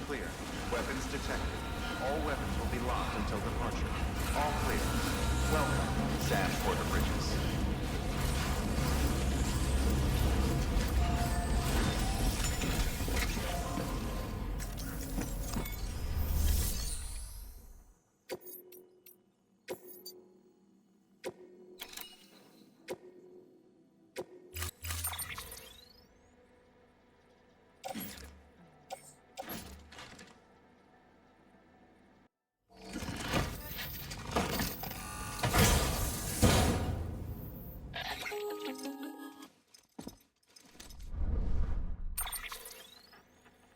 clear. Weapons detected. All weapons will be locked until departure. All clear. Welcome, Sam Porter Bridges.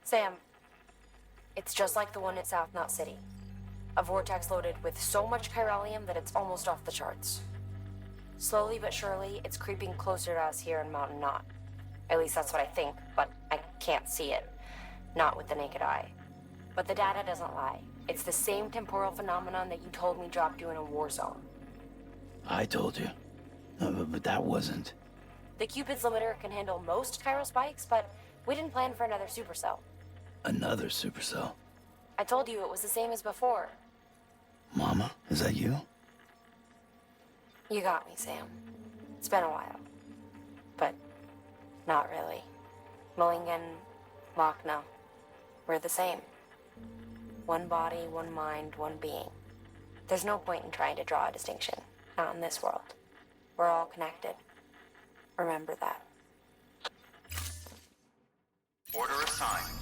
Sam, it's just like the one at South Knot City. A vortex loaded with so much chiralium that it's almost off the charts. Slowly but surely, it's creeping closer to us here in Mountain Knot. At least that's what I think, but I can't see it. Not with the naked eye. But the data doesn't lie. It's the same temporal phenomenon that you told me dropped you in a war zone. I told you. But that wasn't. The Cupid's limiter can handle most chiral spikes, but we didn't plan for another supercell. Another supercell. I told you it was the same as before. Mama, is that you? You got me, Sam. It's been a while. But not really. Mulligan, Lochner, we're the same. One body, one mind, one being. There's no point in trying to draw a distinction. Not in this world. We're all connected. Remember that. Order assigned.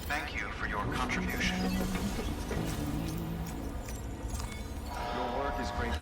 Thank you for your contribution. Your work is great.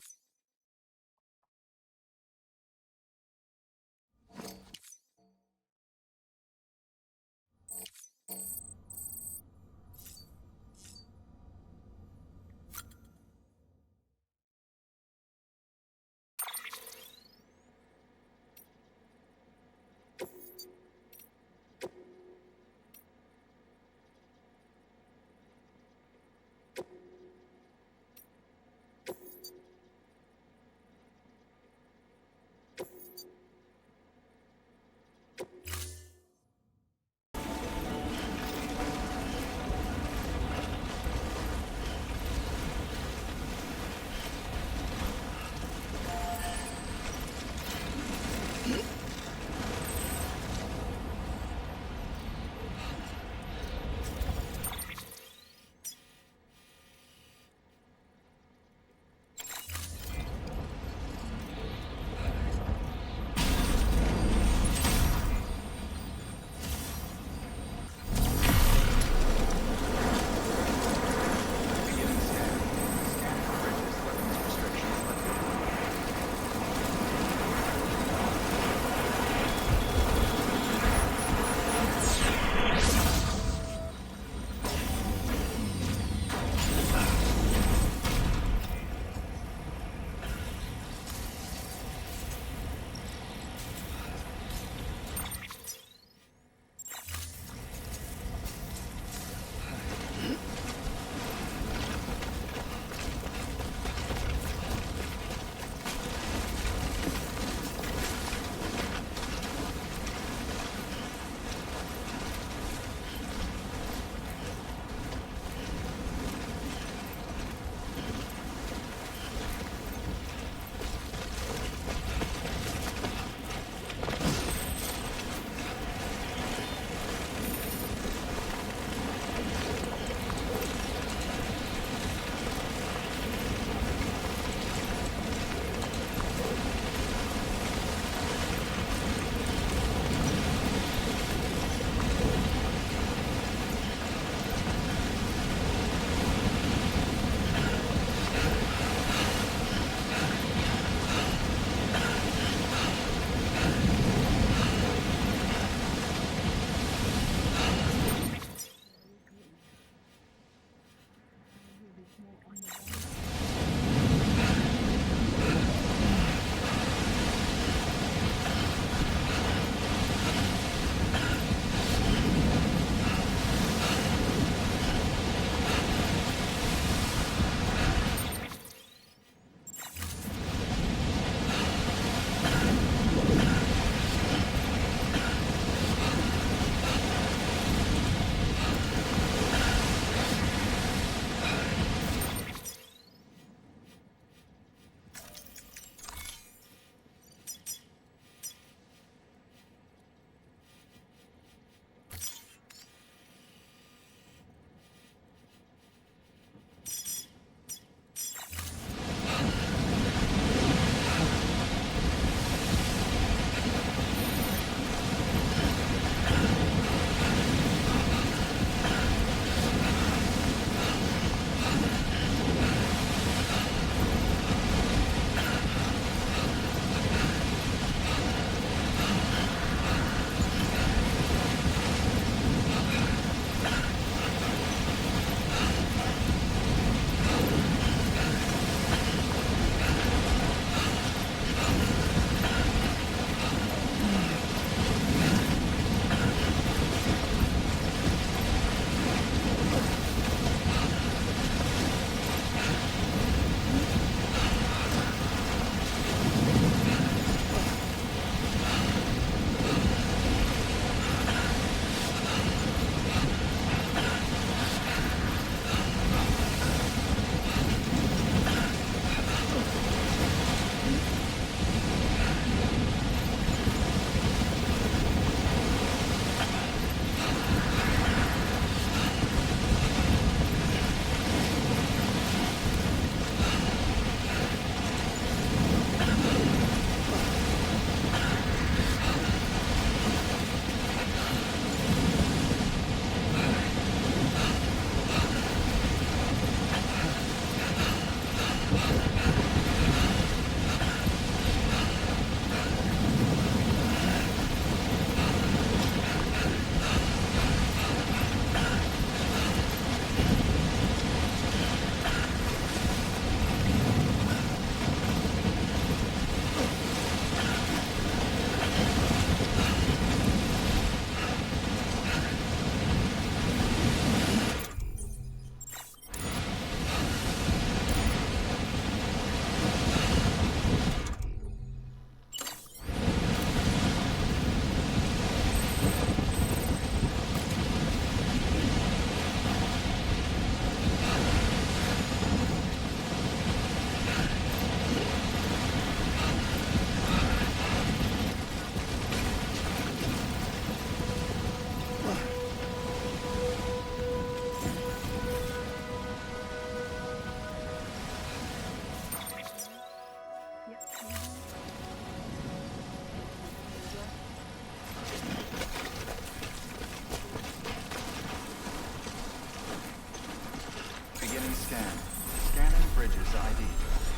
Scan. Scanning bridges ID.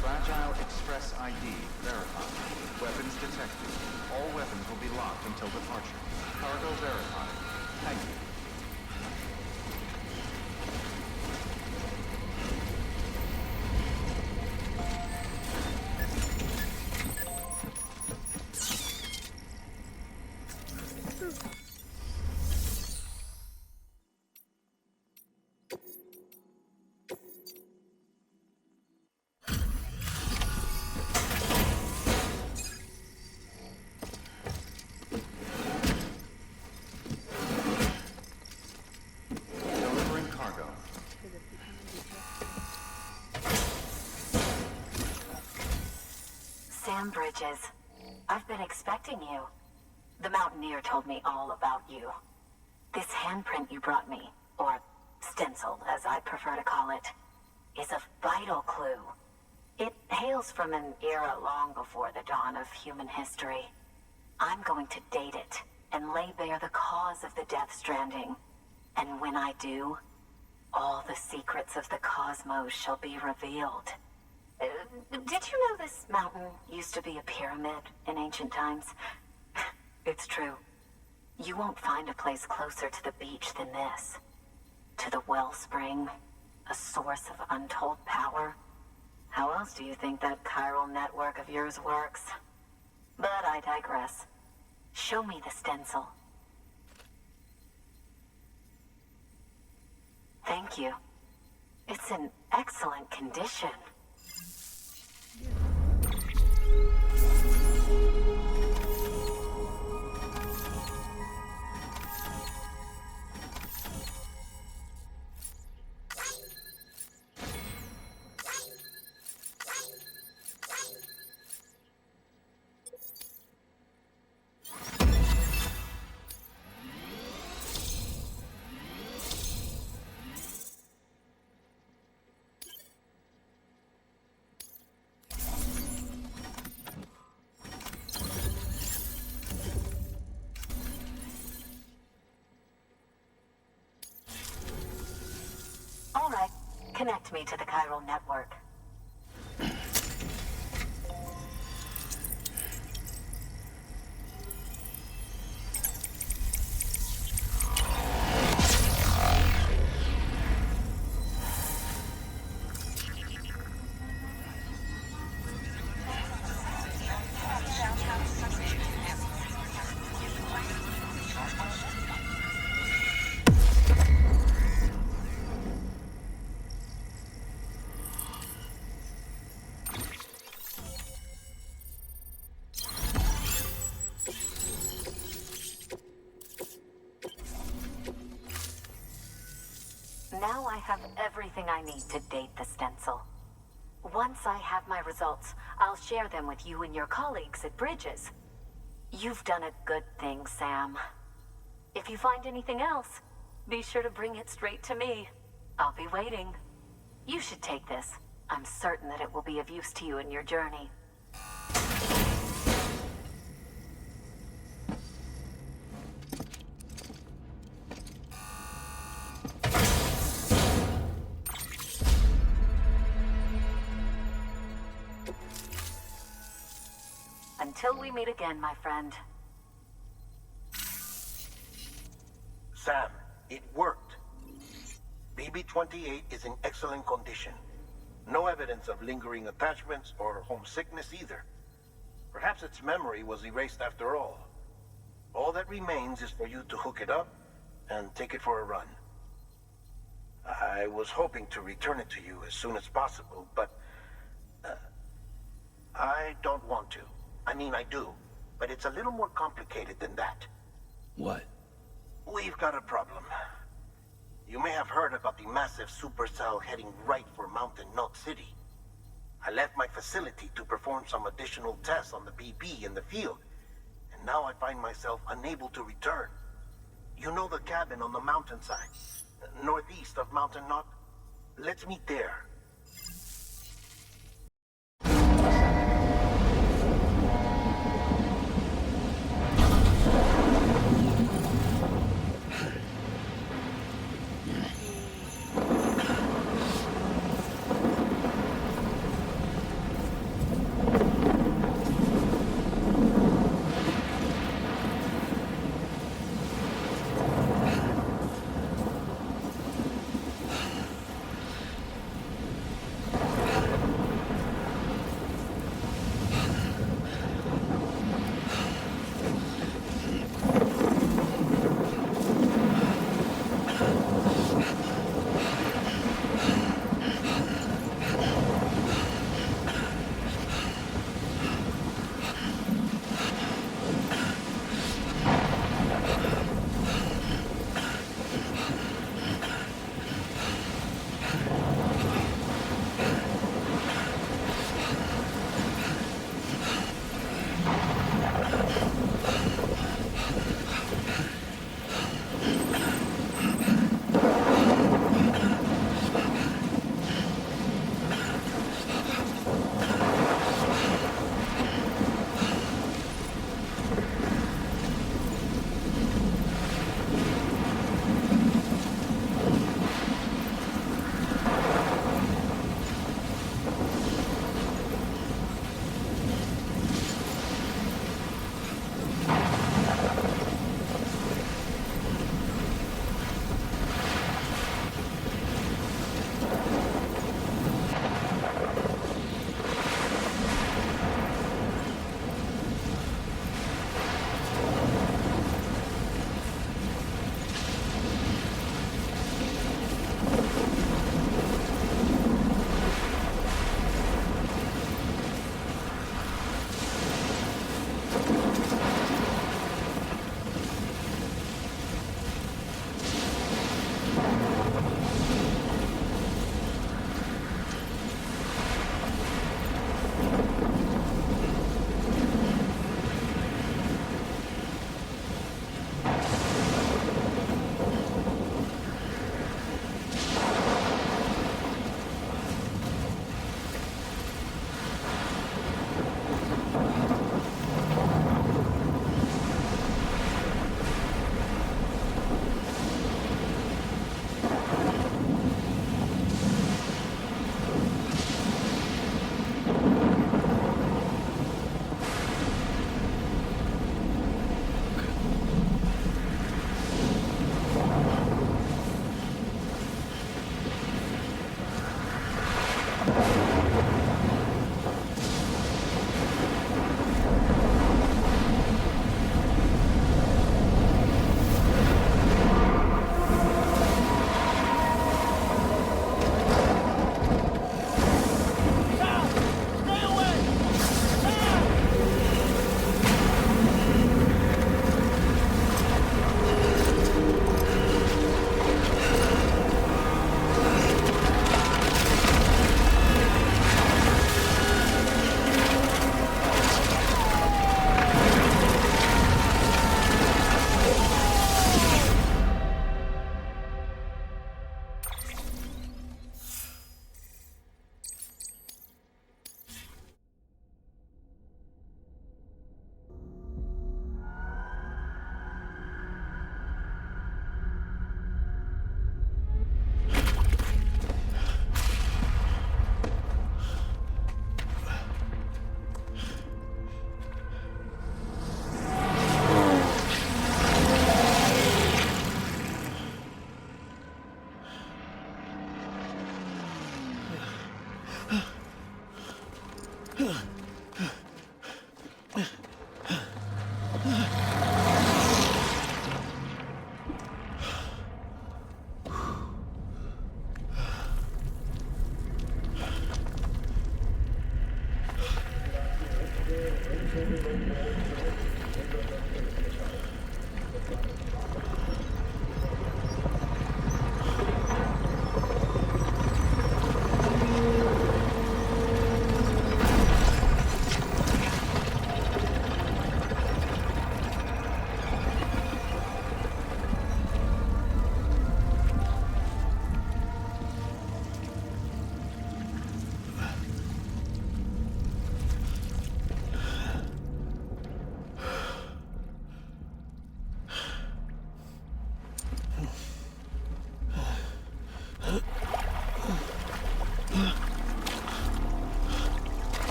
Fragile Express ID verified. Weapons detected. All weapons will be locked until departure. Cargo verified. Thank you. Delivering cargo. Sam Bridges, I've been expecting you. The Mountaineer told me all about you. This handprint you brought me, or stencil as I prefer to call it, is a vital clue. It hails from an era long before the dawn of human history. I'm going to date it and lay bare the cause of the Death Stranding. And when I do, all the secrets of the cosmos shall be revealed. Did you know this mountain used to be a pyramid in ancient times? It's true. You won't find a place closer to the beach than this. To the wellspring, a source of untold power. How else do you think that chiral network of yours works? But I digress. Show me the stencil. Thank you. It's in excellent condition. All right, connect me to the chiral network. Now I have everything I need to date the stencil. Once I have my results, I'll share them with you and your colleagues at Bridges. You've done a good thing, Sam. If you find anything else, be sure to bring it straight to me. I'll be waiting. You should take this. I'm certain that it will be of use to you in your journey. Until we meet again, my friend. Sam, it worked. BB-28 is in excellent condition. No evidence of lingering attachments or homesickness either. Perhaps its memory was erased after all. All that remains is for you to hook it up and take it for a run. I was hoping to return it to you as soon as possible, but I don't want to. I mean, I do, but it's a little more complicated than that. What? We've got a problem. You may have heard about the massive supercell heading right for Mountain Knot City. I left my facility to perform some additional tests on the BB in the field, and now I find myself unable to return. You know the cabin on the mountainside, northeast of Mountain Knot? Let's meet there.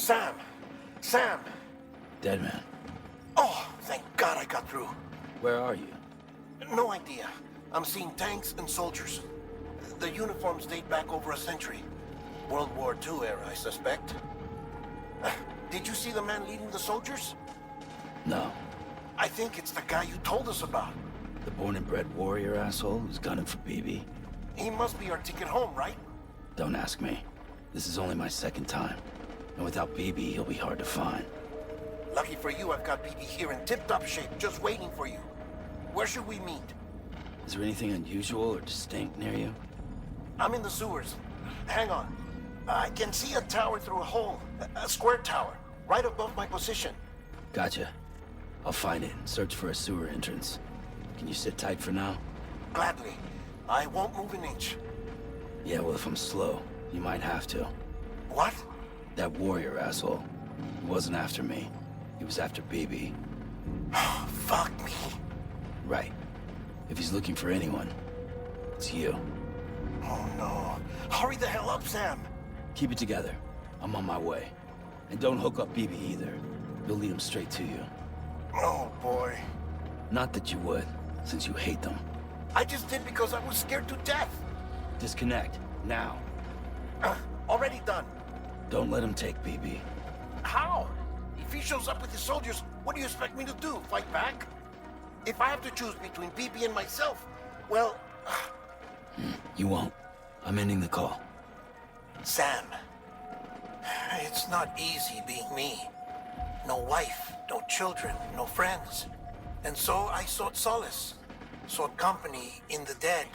Sam! Sam! Deadman, Oh, thank God I got through. where are you? No idea. I'm seeing tanks and soldiers. The uniforms date back over a century. World War II era, I suspect. Did you see the man leading the soldiers? No. I think it's the guy you told us about. The born and bred warrior asshole who's gunning for BB? He must be our ticket home, right? Don't ask me. This is only my second time. And without BB, he'll be hard to find. Lucky for you, I've got BB here in tip-top shape, just waiting for you. Where should we meet? Is there anything unusual or distinct near you? I'm in the sewers. Hang on. I can see a tower through a hole. A square tower, right above my position. Gotcha. I'll find it and search for a sewer entrance. Can you sit tight for now? Gladly. I won't move an inch. Yeah, well, if I'm slow, you might have to. What? That warrior asshole. He wasn't after me. He was after BB. Fuck me. Right. If he's looking for anyone, it's you. Oh no. Hurry the hell up, Sam. Keep it together. I'm on my way. And don't hook up BB either. He'll lead him straight to you. Oh boy. Not that you would, since you hate them. I just did because I was scared to death. Disconnect, now. Already done. Don't let him take BB. How? If he shows up with his soldiers, what do you expect me to do? Fight back? If I have to choose between BB and myself, well... You won't. I'm ending the call. Sam, it's not easy being me. No wife, no children, no friends. And so I sought solace, sought company in the dead.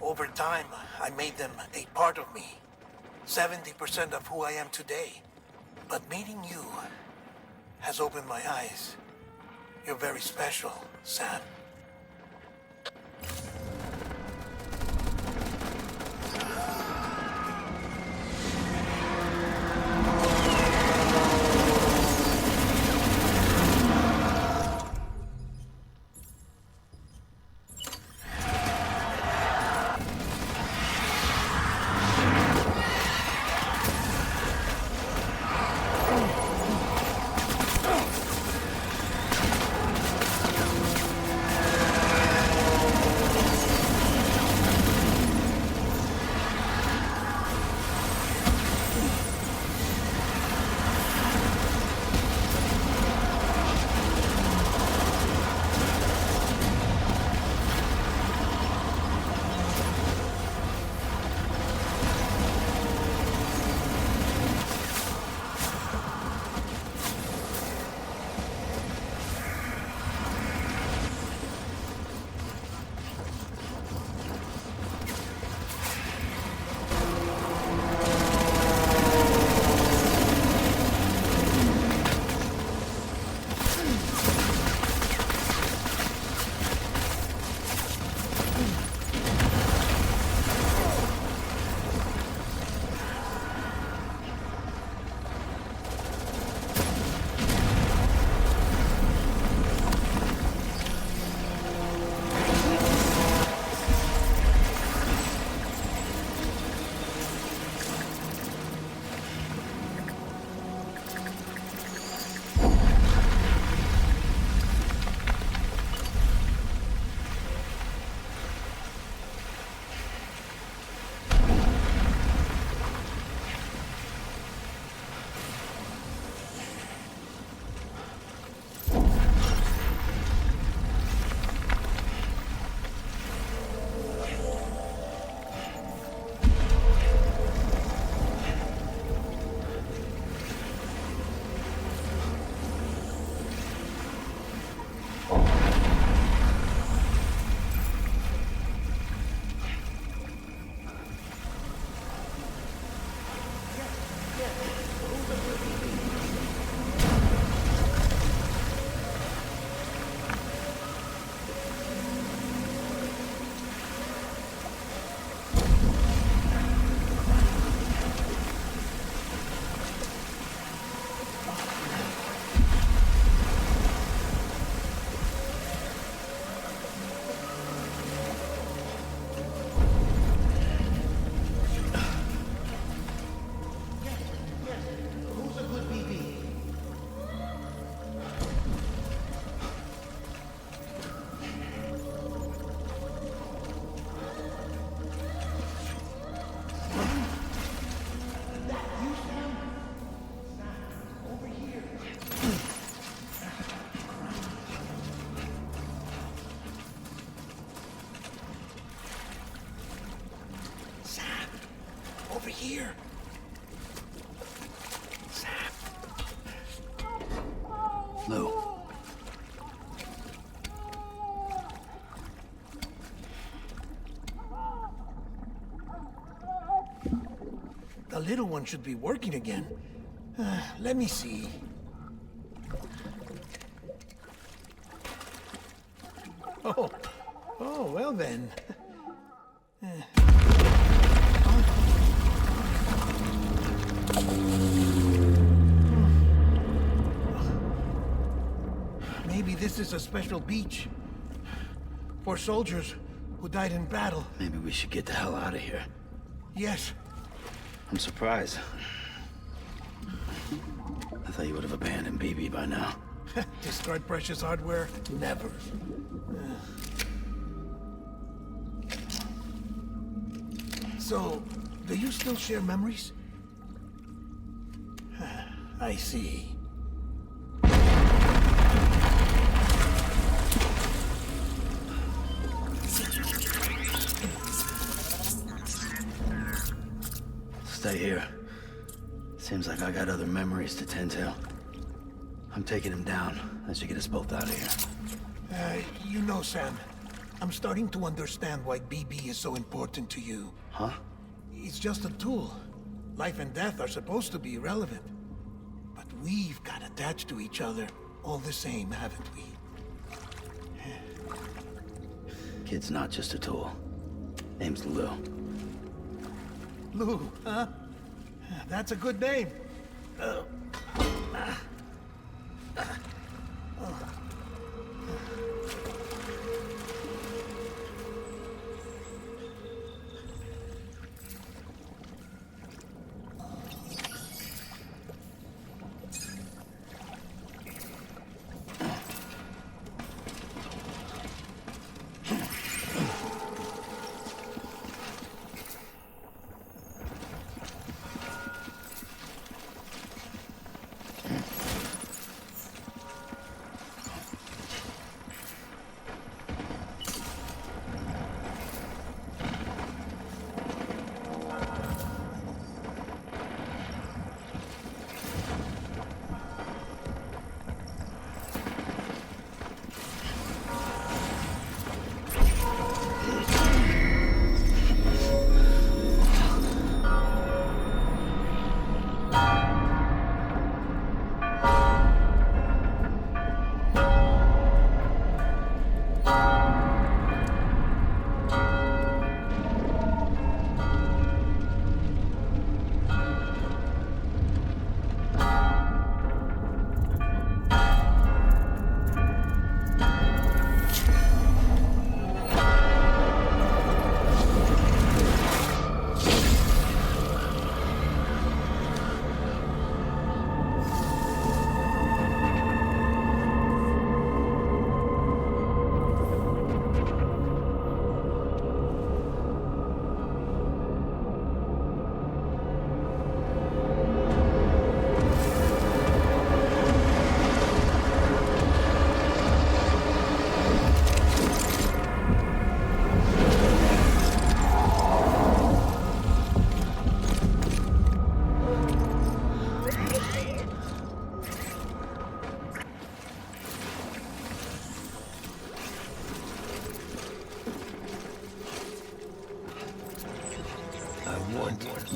Over time, I made them a part of me. 70% of who I am today. But meeting you has opened my eyes. You're very special, Sam. here. Sam. Lou. The little one should be working again. Let me see. Oh, well then. Maybe this is a special beach for soldiers who died in battle. Maybe we should get the hell out of here. Yes. I'm surprised. I thought you would have abandoned BB by now. Discard precious hardware? Never. So, do you still share memories? I see. stay here. Seems like I got other memories to tend to. I'm taking him down. That should get us both out of here. You know, Sam, I'm starting to understand why BB is so important to you. Huh? It's just a tool. Life and death are supposed to be irrelevant. But we've got attached to each other all the same, haven't we? Kid's not just a tool. Name's Lou. Lou, huh? That's a good name.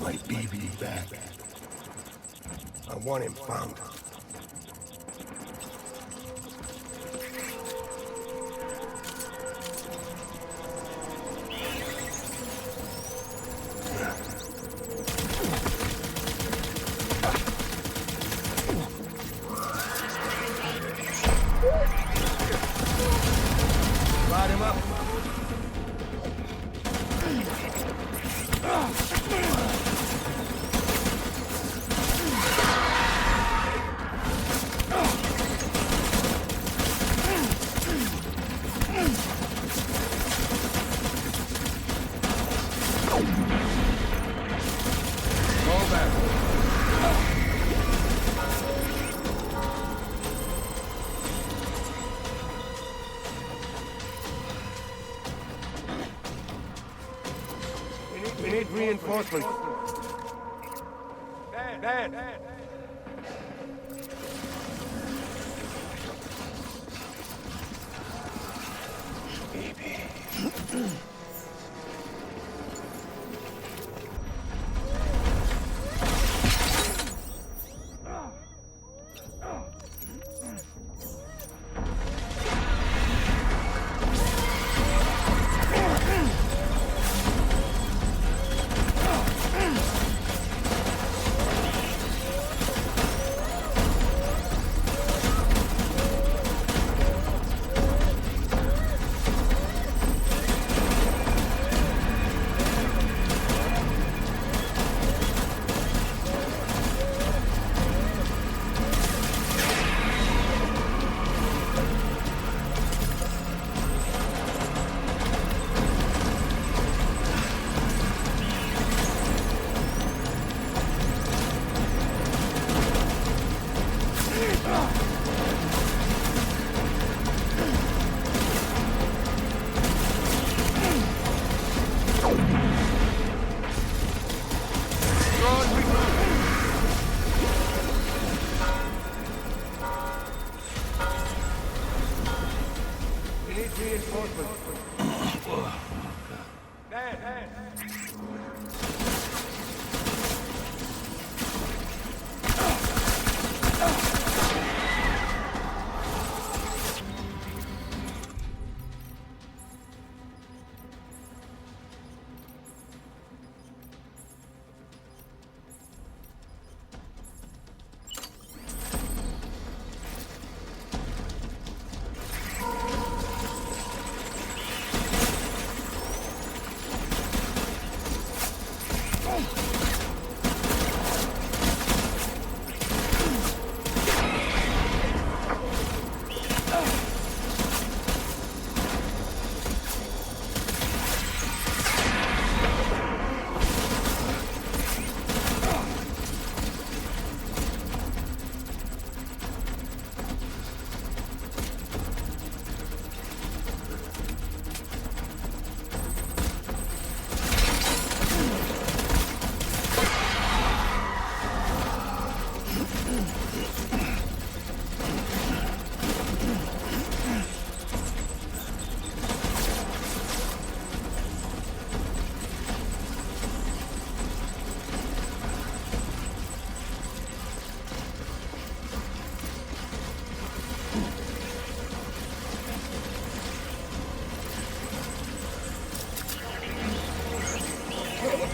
My BB back. I want him found. Light him up. We need reinforcements. Dad.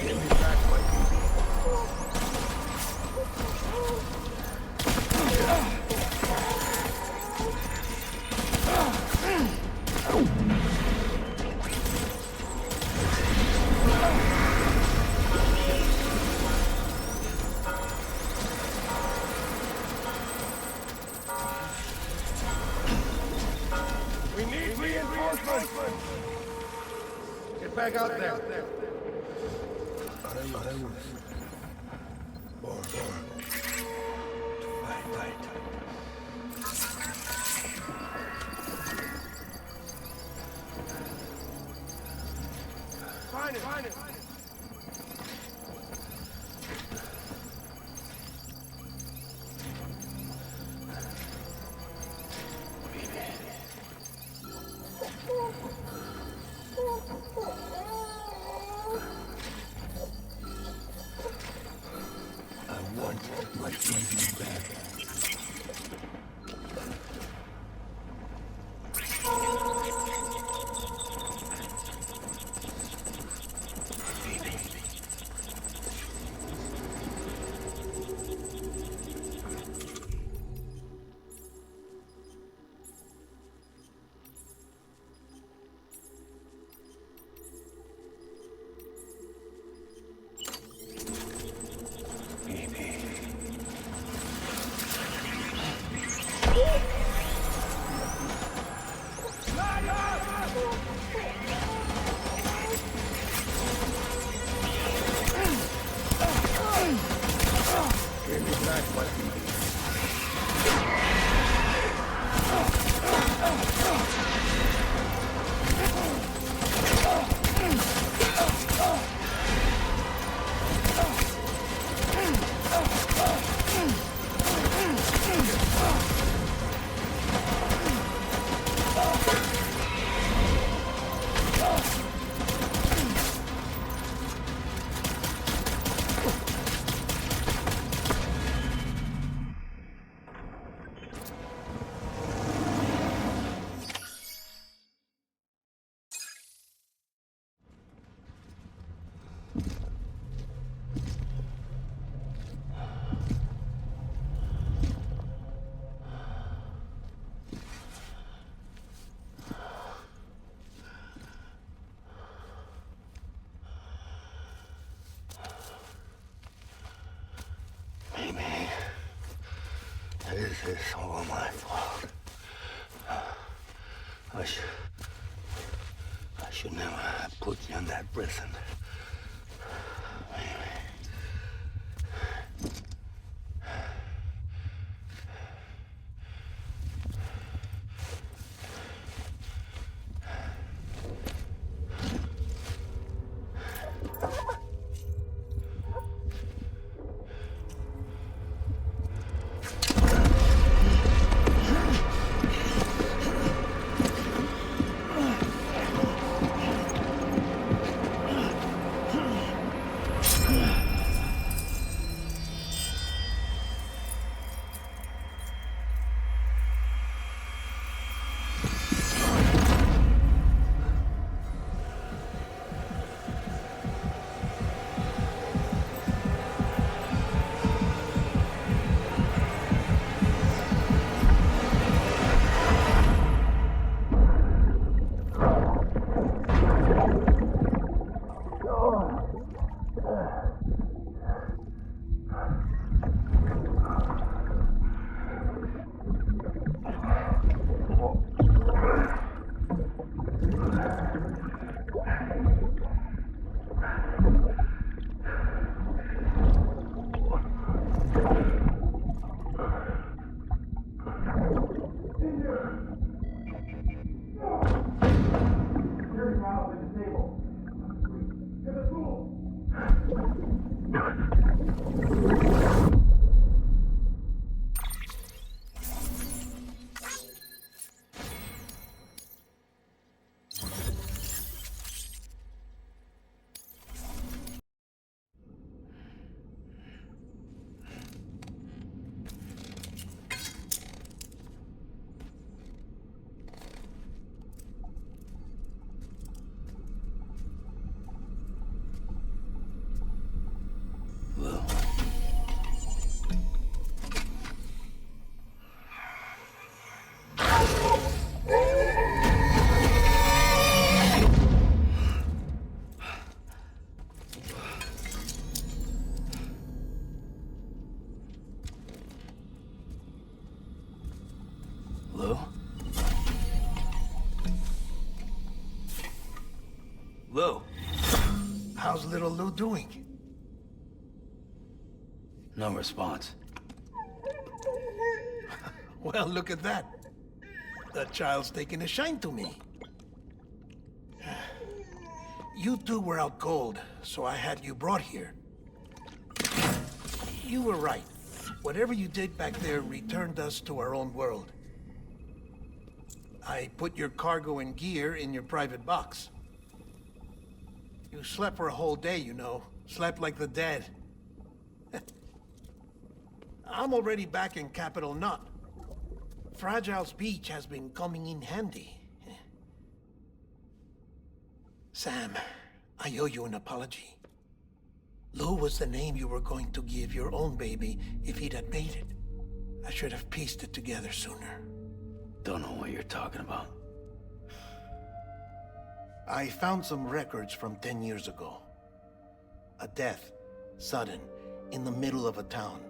Give me back my baby. We need reinforcements! Get back out there! Find it! I want my baby back. This is all my fault. I should never have put you in that prison. little Lou doing? No response. Well, look at that. The child's taking a shine to me. You two were out cold, so I had you brought here. You were right. Whatever you did back there returned us to our own world. I put your cargo and gear in your private box. You slept for a whole day, you know. Slept like the dead. I'm already back in Capital Knot. Fragile's beach has been coming in handy. Sam, I owe you an apology. Lou was the name you were going to give your own baby if he'd had made it. I should have pieced it together sooner. Don't know what you're talking about. I found some records from 10 years ago. A death, sudden, in the middle of a town.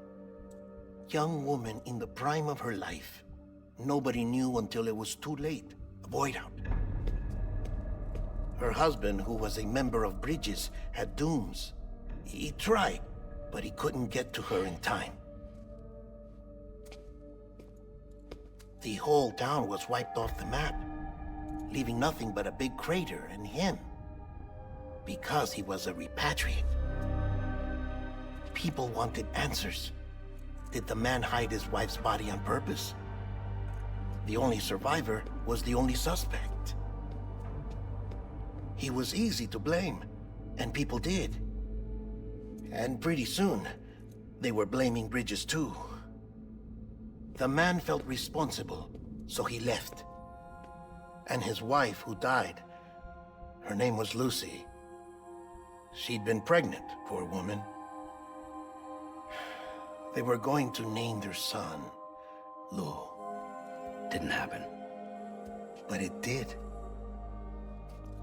Young woman in the prime of her life. Nobody knew until it was too late. A void out. Her husband, who was a member of Bridges, had dooms. He tried, but he couldn't get to her in time. The whole town was wiped off the map, leaving nothing but a big crater and him. Because he was a repatriate. People wanted answers. Did the man hide his wife's body on purpose? The only survivor was the only suspect. He was easy to blame, and people did. And pretty soon, they were blaming Bridges too. The man felt responsible, so he left. And his wife, who died, her name was Lucy. She'd been pregnant, poor woman. They were going to name their son Lou. Didn't happen. But it did.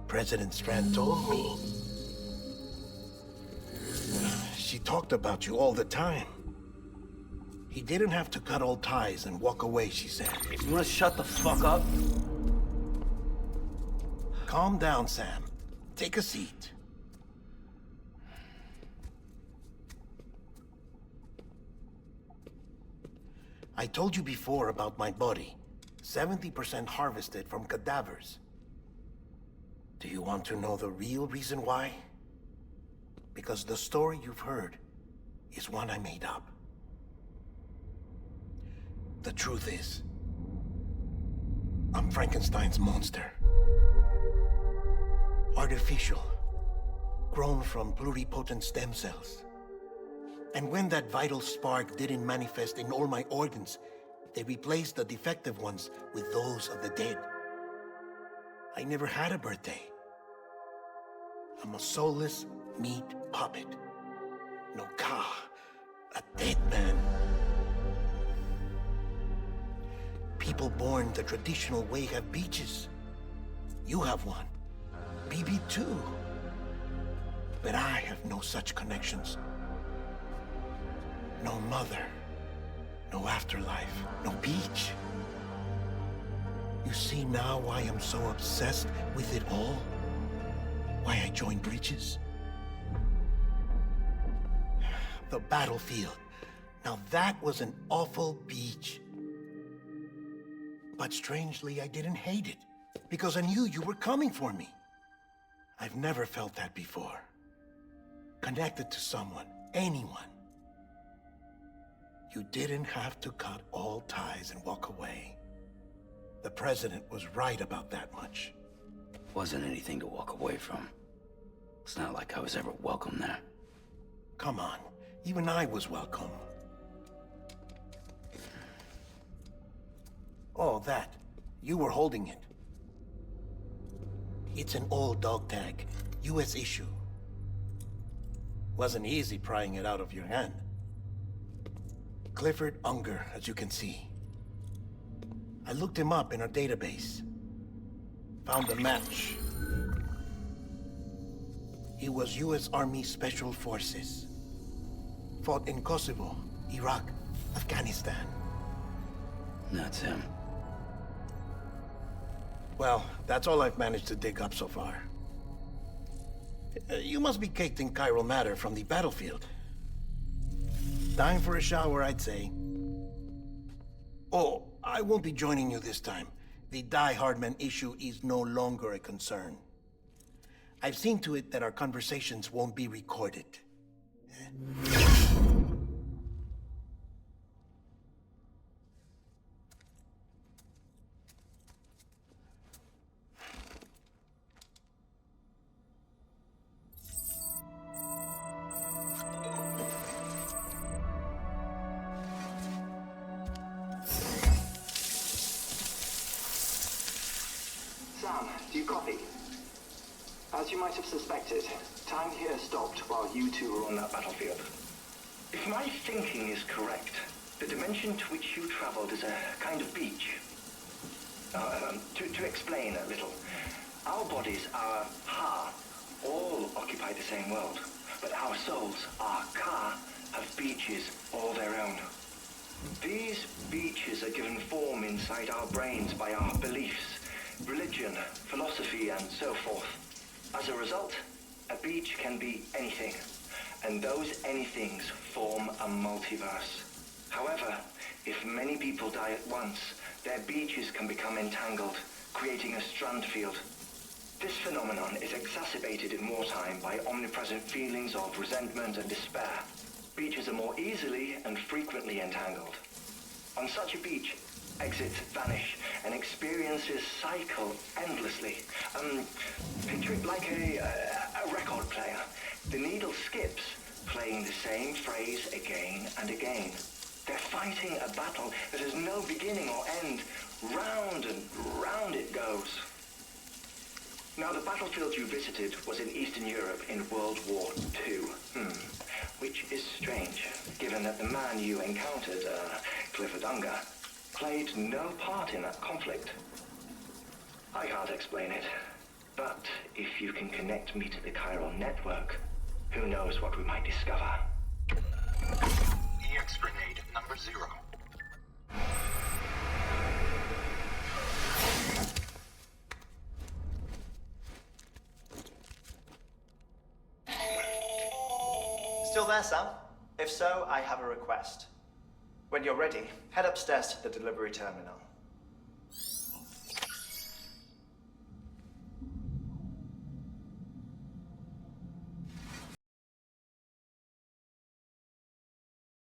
President Strand told me. She talked about you all the time. He didn't have to cut all ties and walk away, she said. You wanna shut the fuck up? Calm down, Sam. Take a seat. I told you before about my body. 70% harvested from cadavers. Do you want to know the real reason why? Because the story you've heard is one I made up. The truth is, I'm Frankenstein's monster. Artificial, grown from pluripotent stem cells. And when that vital spark didn't manifest in all my organs, they replaced the defective ones with those of the dead. I never had a birthday. I'm a soulless meat puppet. No ka, a dead man. People born the traditional way have beaches. You have one. BB too. But I have no such connections. No mother. No afterlife. No beach. You see now why I'm so obsessed with it all? Why I joined Bridges? The battlefield. Now that was an awful beach. But strangely, I didn't hate it. Because I knew you were coming for me. I've never felt that before. Connected to someone, anyone. You didn't have to cut all ties and walk away. The president was right about that much. Wasn't anything to walk away from. It's not like I was ever welcome there. Come on, even I was welcome. Oh, that. You were holding it. It's an old dog tag, US issue. Wasn't easy prying it out of your hand. Clifford Unger, as you can see. I looked him up in our database. Found a match. He was US Army Special Forces. Fought in Kosovo, Iraq, Afghanistan. That's him. Well, that's all I've managed to dig up so far. You must be caked in chiral matter from the battlefield. Time for a shower, I'd say. Oh, I won't be joining you this time. The Die Hardman issue is no longer a concern. I've seen to it that our conversations won't be recorded. Sam, do you copy? As you might have suspected, time here stopped while you two were on that battlefield. If my thinking is correct, the dimension to which you traveled is a kind of beach. To explain a little, our bodies, our Ha, all occupy the same world, but our souls, our Ka, have beaches all their own. These beaches are given form inside our brains by our beliefs, religion, philosophy, and so forth. As a result, a beach can be anything, and those anythings form a multiverse. However, if many people die at once, their beaches can become entangled, creating a strand field. This phenomenon is exacerbated in wartime by omnipresent feelings of resentment and despair. Beaches are more easily and frequently entangled. On such a beach, exits vanish and experiences cycle endlessly. Picture it like a record player. The needle skips, playing the same phrase again and again. They're fighting a battle that has no beginning or end. Round and round it goes. Now, the battlefield you visited was in Eastern Europe in World War II. Which is strange, given that the man you encountered, Clifford, played no part in that conflict. I can't explain it, but if you can connect me to the chiral network, who knows what we might discover. EX grenade number 0. Still there, Sam? If so, I have a request. When you're ready, head upstairs to the delivery terminal.